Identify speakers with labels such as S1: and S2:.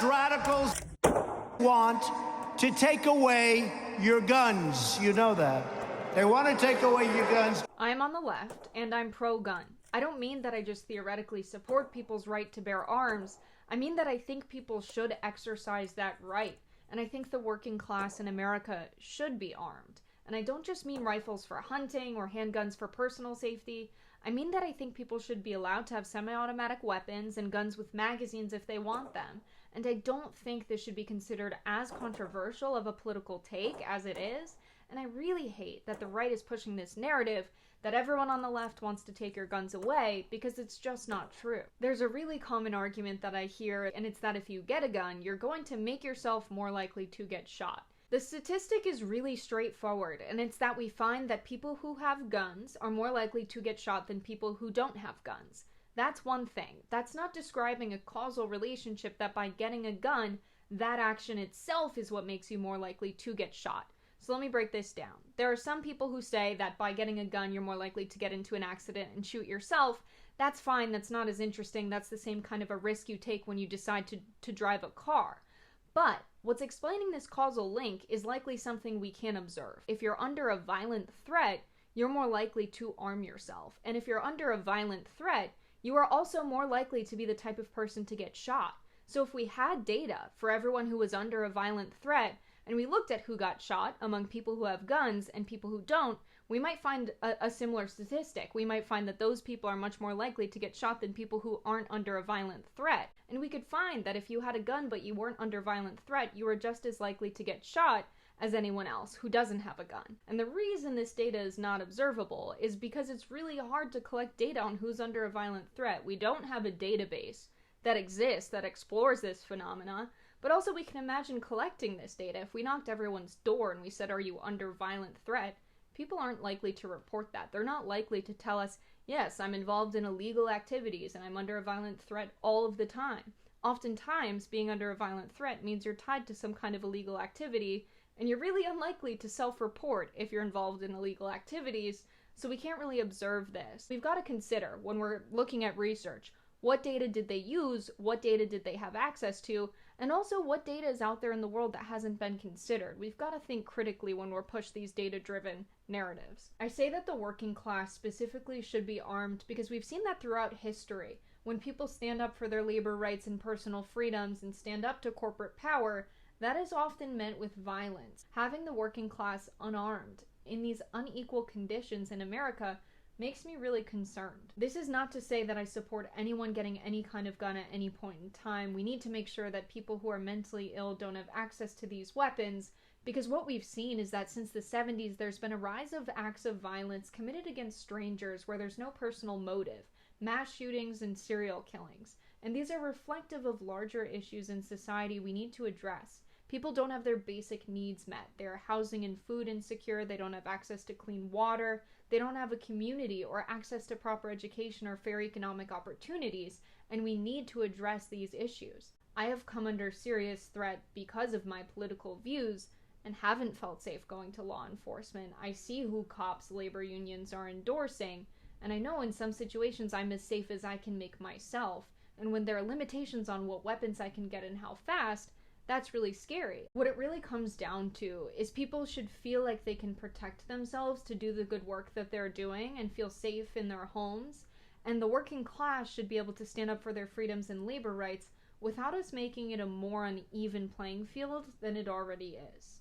S1: leftist radicals want to take away your guns. You know that. They want to take away your guns.
S2: I'm on the left, and I'm pro-gun. I don't mean that I just theoretically support people's right to bear arms. I mean that I think people should exercise that right, and I think the working class in America should be armed. And I don't just mean rifles for hunting or handguns for personal safety. I mean that I think people should be allowed to have semi-automatic weapons and guns with magazines if they want them. And I don't think this should be considered as controversial of a political take as it is. And I really hate that the right is pushing this narrative that everyone on the left wants to take your guns away, because it's just not true. There's a really common argument that I hear, and it's that if you get a gun, you're going to make yourself more likely to get shot. The statistic is really straightforward, and it's that we find that people who have guns are more likely to get shot than people who don't have guns. That's one thing. That's not describing a causal relationship that by getting a gun, that action itself is what makes you more likely to get shot. So let me break this down. There are some people who say that by getting a gun, you're more likely to get into an accident and shoot yourself. That's fine. That's not as interesting. That's the same kind of a risk you take when you decide to drive a car. But what's explaining this causal link is likely something we can observe. If you're under a violent threat, you're more likely to arm yourself. And if you're under a violent threat, you are also more likely to be the type of person to get shot. So if we had data for everyone who was under a violent threat, and we looked at who got shot among people who have guns and people who don't, we might find a similar statistic. We might find that those people are much more likely to get shot than people who aren't under a violent threat. And we could find that if you had a gun but you weren't under violent threat, you were just as likely to get shot as anyone else who doesn't have a gun. And the reason this data is not observable is because it's really hard to collect data on who's under a violent threat. We don't have a database that exists that explores this phenomena. But also we can imagine collecting this data. If we knocked everyone's door and we said, are you under violent threat? People aren't likely to report that. They're not likely to tell us, yes, I'm involved in illegal activities and I'm under a violent threat all of the time. Oftentimes, being under a violent threat means you're tied to some kind of illegal activity, and you're really unlikely to self-report if you're involved in illegal activities, so we can't really observe this. We've got to consider, when we're looking at research, what data did they use, what data did they have access to, and also what data is out there in the world that hasn't been considered. We've got to think critically when we're pushed these data-driven narratives. I say that the working class specifically should be armed because we've seen that throughout history. When people stand up for their labor rights and personal freedoms and stand up to corporate power, that is often meant with violence. Having the working class unarmed in these unequal conditions in America makes me really concerned. This is not to say that I support anyone getting any kind of gun at any point in time. We need to make sure that people who are mentally ill don't have access to these weapons, because what we've seen is that since the 70s, there's been a rise of acts of violence committed against strangers where there's no personal motive, mass shootings and serial killings. And these are reflective of larger issues in society we need to address. People don't have their basic needs met. They're housing and food insecure. They don't have access to clean water. They don't have a community or access to proper education or fair economic opportunities, and we need to address these issues. I have come under serious threat because of my political views and haven't felt safe going to law enforcement. I see who cops, labor unions are endorsing, and I know in some situations I'm as safe as I can make myself, and when there are limitations on what weapons I can get and how fast, that's really scary. What it really comes down to is people should feel like they can protect themselves to do the good work that they're doing and feel safe in their homes. And the working class should be able to stand up for their freedoms and labor rights without us making it a more uneven playing field than it already is.